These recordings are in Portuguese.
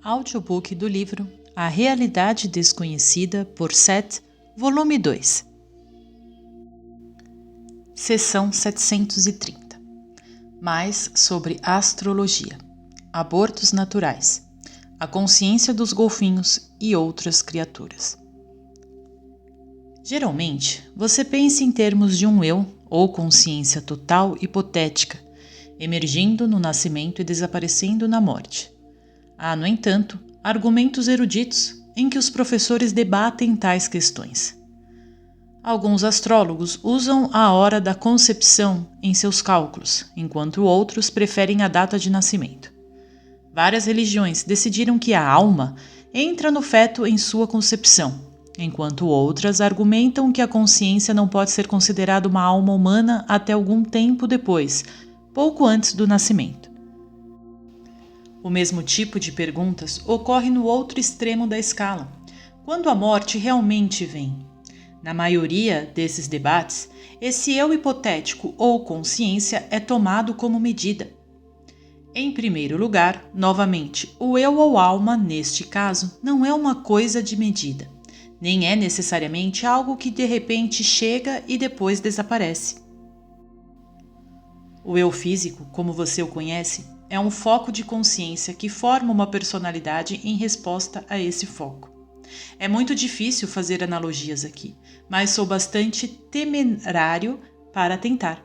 Audiobook do livro A Realidade Desconhecida por Seth, volume 2. Seção 730. Mais sobre astrologia, abortos naturais, a consciência dos golfinhos e outras criaturas. Geralmente, você pensa em termos de um eu ou consciência total hipotética, emergindo no nascimento e desaparecendo na morte. Há, no entanto, argumentos eruditos em que os professores debatem tais questões. Alguns astrólogos usam a hora da concepção em seus cálculos, enquanto outros preferem a data de nascimento. Várias religiões decidiram que a alma entra no feto em sua concepção, enquanto outras argumentam que a consciência não pode ser considerada uma alma humana até algum tempo depois, pouco antes do nascimento. O mesmo tipo de perguntas ocorre no outro extremo da escala, quando a morte realmente vem. Na maioria desses debates, esse eu hipotético ou consciência é tomado como medida. Em primeiro lugar, novamente, o eu ou alma, neste caso, não é uma coisa de medida, nem é necessariamente algo que de repente chega e depois desaparece. O eu físico, como você o conhece, é um foco de consciência que forma uma personalidade em resposta a esse foco. É muito difícil fazer analogias aqui, mas sou bastante temerário para tentar.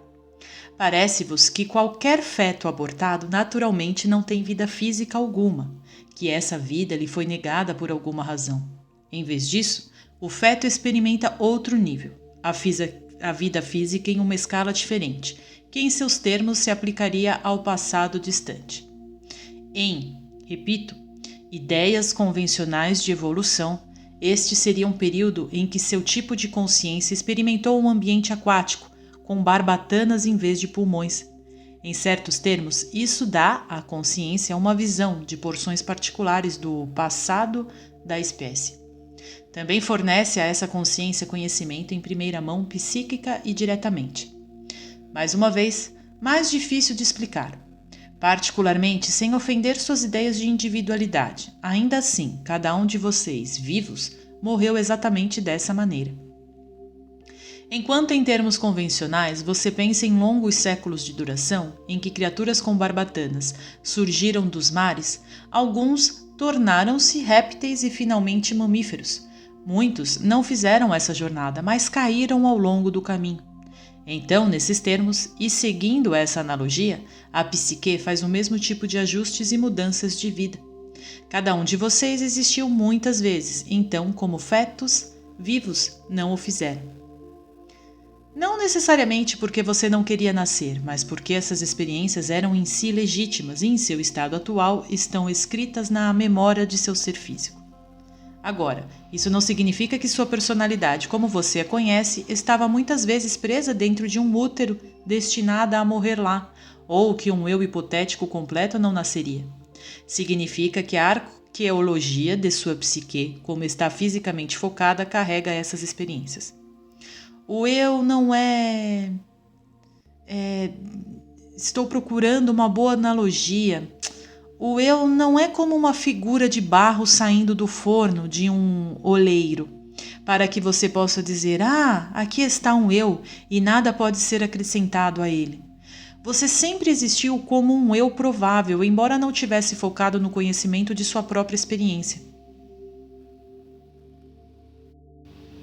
Parece-vos que qualquer feto abortado naturalmente não tem vida física alguma, que essa vida lhe foi negada por alguma razão. Em vez disso, o feto experimenta outro nível, a vida física em uma escala diferente, que em seus termos se aplicaria ao passado distante. Repito, ideias convencionais de evolução, este seria um período em que seu tipo de consciência experimentou um ambiente aquático, com barbatanas em vez de pulmões. Em certos termos, isso dá à consciência uma visão de porções particulares do passado da espécie. Também fornece a essa consciência conhecimento em primeira mão psíquica e diretamente. Mais uma vez, mais difícil de explicar. Particularmente sem ofender suas ideias de individualidade. Ainda assim, cada um de vocês, vivos, morreu exatamente dessa maneira. Enquanto em termos convencionais você pensa em longos séculos de duração, em que criaturas com barbatanas surgiram dos mares, alguns tornaram-se répteis e finalmente mamíferos. Muitos não fizeram essa jornada, mas caíram ao longo do caminho. Então, nesses termos, e seguindo essa analogia, a psique faz o mesmo tipo de ajustes e mudanças de vida. Cada um de vocês existiu muitas vezes, então, como fetos vivos, não o fizeram. Não necessariamente porque você não queria nascer, mas porque essas experiências eram em si legítimas e, em seu estado atual, estão escritas na memória de seu ser físico. Agora, isso não significa que sua personalidade, como você a conhece, estava muitas vezes presa dentro de um útero destinada a morrer lá, ou que um eu hipotético completo não nasceria. Significa que a arqueologia de sua psique, como está fisicamente focada, carrega essas experiências. O eu não Estou procurando uma boa analogia. O eu não é como uma figura de barro saindo do forno de um oleiro, para que você possa dizer, aqui está um eu e nada pode ser acrescentado a ele. Você sempre existiu como um eu provável, embora não tivesse focado no conhecimento de sua própria experiência.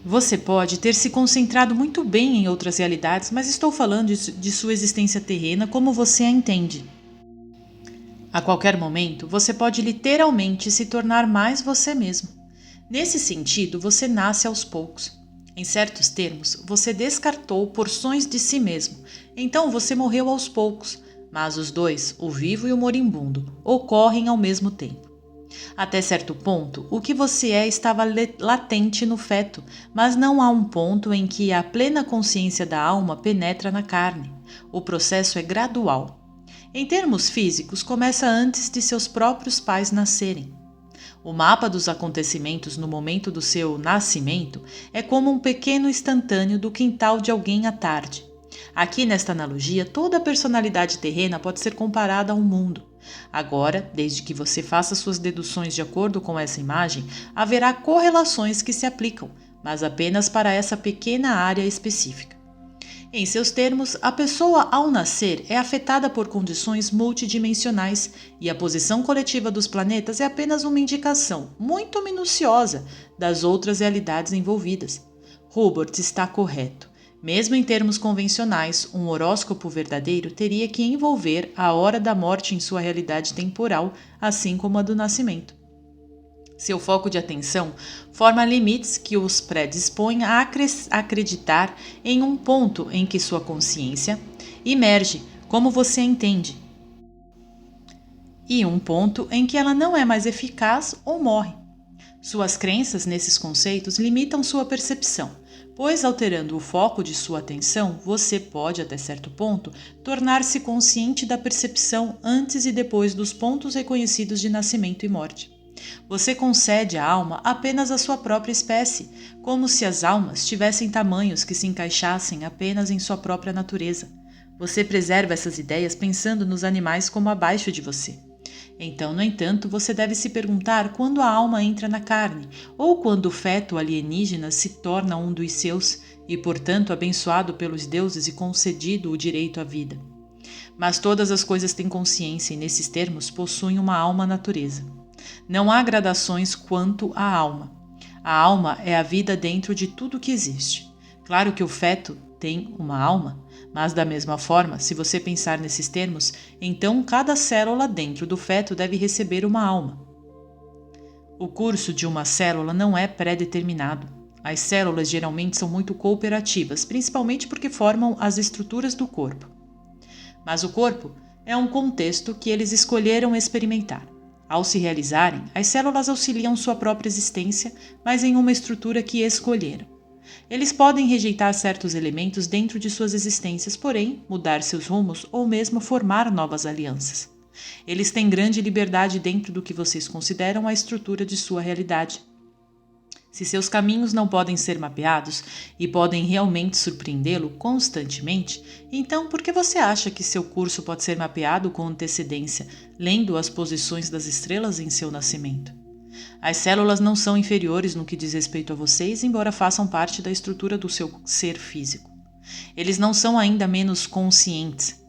Você pode ter se concentrado muito bem em outras realidades, mas estou falando de sua existência terrena como você a entende. A qualquer momento, você pode literalmente se tornar mais você mesmo. Nesse sentido, você nasce aos poucos. Em certos termos, você descartou porções de si mesmo, então você morreu aos poucos, mas os dois, o vivo e o moribundo, ocorrem ao mesmo tempo. Até certo ponto, o que você é estava latente no feto, mas não há um ponto em que a plena consciência da alma penetra na carne. O processo é gradual. Em termos físicos, começa antes de seus próprios pais nascerem. O mapa dos acontecimentos no momento do seu nascimento é como um pequeno instantâneo do quintal de alguém à tarde. Aqui nesta analogia, toda a personalidade terrena pode ser comparada ao mundo. Agora, desde que você faça suas deduções de acordo com essa imagem, haverá correlações que se aplicam, mas apenas para essa pequena área específica. Em seus termos, a pessoa ao nascer é afetada por condições multidimensionais e a posição coletiva dos planetas é apenas uma indicação muito minuciosa das outras realidades envolvidas. Hubert está correto. Mesmo em termos convencionais, um horóscopo verdadeiro teria que envolver a hora da morte em sua realidade temporal, assim como a do nascimento. Seu foco de atenção forma limites que os predispõem a acreditar em um ponto em que sua consciência emerge como você entende, e um ponto em que ela não é mais eficaz ou morre. Suas crenças nesses conceitos limitam sua percepção, pois alterando o foco de sua atenção, você pode, até certo ponto, tornar-se consciente da percepção antes e depois dos pontos reconhecidos de nascimento e morte. Você concede à alma apenas a sua própria espécie, como se as almas tivessem tamanhos que se encaixassem apenas em sua própria natureza. Você preserva essas ideias pensando nos animais como abaixo de você. Então, no entanto, você deve se perguntar quando a alma entra na carne, ou quando o feto alienígena se torna um dos seus e, portanto, abençoado pelos deuses e concedido o direito à vida. Mas todas as coisas têm consciência e, nesses termos, possuem uma alma-natureza. Não há gradações quanto à alma. A alma é a vida dentro de tudo que existe. Claro que o feto tem uma alma, mas da mesma forma, se você pensar nesses termos, então cada célula dentro do feto deve receber uma alma. O curso de uma célula não é pré-determinado. As células geralmente são muito cooperativas, principalmente porque formam as estruturas do corpo. Mas o corpo é um contexto que eles escolheram experimentar. Ao se realizarem, as células auxiliam sua própria existência, mas em uma estrutura que escolheram. Eles podem rejeitar certos elementos dentro de suas existências, porém, mudar seus rumos ou mesmo formar novas alianças. Eles têm grande liberdade dentro do que vocês consideram a estrutura de sua realidade. Se seus caminhos não podem ser mapeados e podem realmente surpreendê-lo constantemente, então por que você acha que seu curso pode ser mapeado com antecedência, lendo as posições das estrelas em seu nascimento? As células não são inferiores no que diz respeito a vocês, embora façam parte da estrutura do seu ser físico. Eles não são ainda menos conscientes.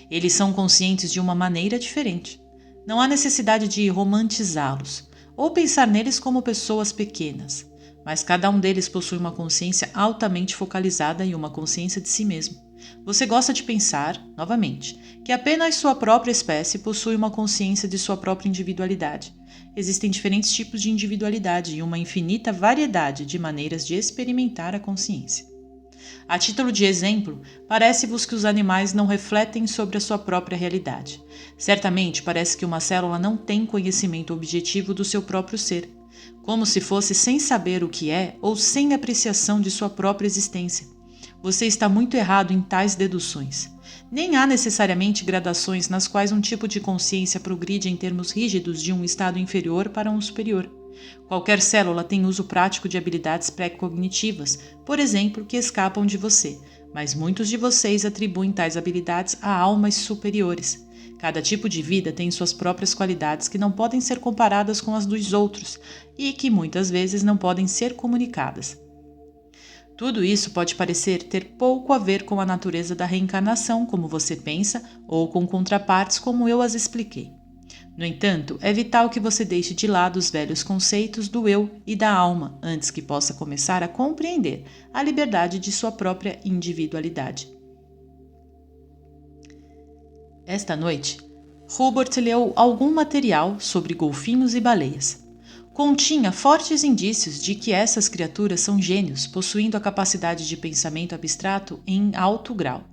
Eles são conscientes de uma maneira diferente. Não há necessidade de romantizá-los ou pensar neles como pessoas pequenas. Mas cada um deles possui uma consciência altamente focalizada e uma consciência de si mesmo. Você gosta de pensar, novamente, que apenas sua própria espécie possui uma consciência de sua própria individualidade. Existem diferentes tipos de individualidade e uma infinita variedade de maneiras de experimentar a consciência. A título de exemplo, parece-vos que os animais não refletem sobre a sua própria realidade. Certamente parece que uma célula não tem conhecimento objetivo do seu próprio ser, como se fosse sem saber o que é ou sem apreciação de sua própria existência. Você está muito errado em tais deduções. Nem há necessariamente gradações nas quais um tipo de consciência progride em termos rígidos de um estado inferior para um superior. Qualquer célula tem uso prático de habilidades pré-cognitivas, por exemplo, que escapam de você, mas muitos de vocês atribuem tais habilidades a almas superiores. Cada tipo de vida tem suas próprias qualidades que não podem ser comparadas com as dos outros e que muitas vezes não podem ser comunicadas. Tudo isso pode parecer ter pouco a ver com a natureza da reencarnação, como você pensa, ou com contrapartes como eu as expliquei. No entanto, é vital que você deixe de lado os velhos conceitos do eu e da alma antes que possa começar a compreender a liberdade de sua própria individualidade. Esta noite, Hubert leu algum material sobre golfinhos e baleias. Continha fortes indícios de que essas criaturas são gênios, possuindo a capacidade de pensamento abstrato em alto grau.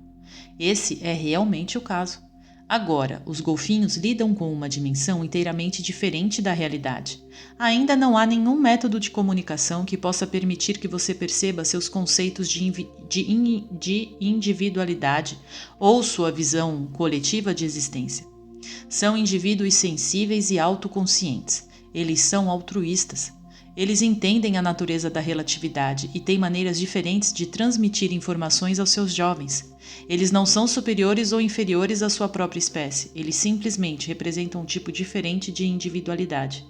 Esse é realmente o caso. Agora, os golfinhos lidam com uma dimensão inteiramente diferente da realidade. Ainda não há nenhum método de comunicação que possa permitir que você perceba seus conceitos de individualidade ou sua visão coletiva de existência. São indivíduos sensíveis e autoconscientes. Eles são altruístas. Eles entendem a natureza da relatividade e têm maneiras diferentes de transmitir informações aos seus jovens. Eles não são superiores ou inferiores à sua própria espécie, eles simplesmente representam um tipo diferente de individualidade.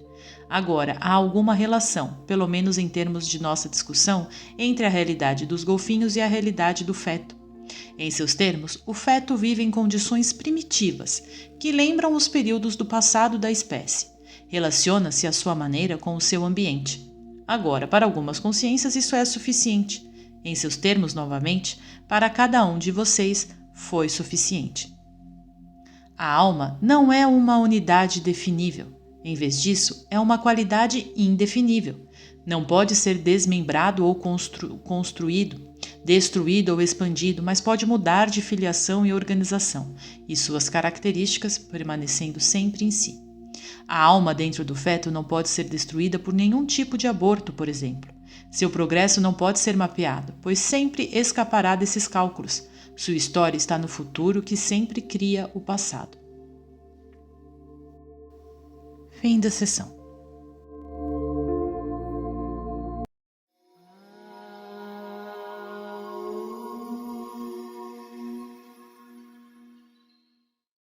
Agora, há alguma relação, pelo menos em termos de nossa discussão, entre a realidade dos golfinhos e a realidade do feto. Em seus termos, o feto vive em condições primitivas, que lembram os períodos do passado da espécie. Relaciona-se à sua maneira com o seu ambiente. Agora, para algumas consciências, isso é suficiente. Em seus termos, novamente, para cada um de vocês foi suficiente. A alma não é uma unidade definível. Em vez disso, é uma qualidade indefinível. Não pode ser desmembrado ou construído, destruído ou expandido, mas pode mudar de filiação e organização, e suas características permanecendo sempre em si. A alma dentro do feto não pode ser destruída por nenhum tipo de aborto, por exemplo. Seu progresso não pode ser mapeado, pois sempre escapará desses cálculos. Sua história está no futuro que sempre cria o passado. Fim da sessão.